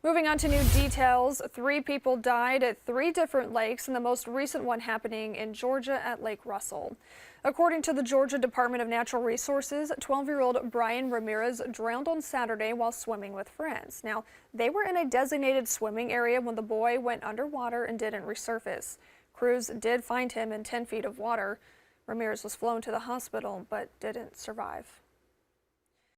Moving on to new details, 3 people died at 3 different lakes, and the most recent one happening in Georgia at Lake Russell. According to the Georgia Department of Natural Resources, 12-year-old Brian Ramirez drowned on Saturday while swimming with friends. Now, they were in a designated swimming area when the boy went underwater and didn't resurface. Crews did find him in 10 feet of water. Ramirez was flown to the hospital but didn't survive.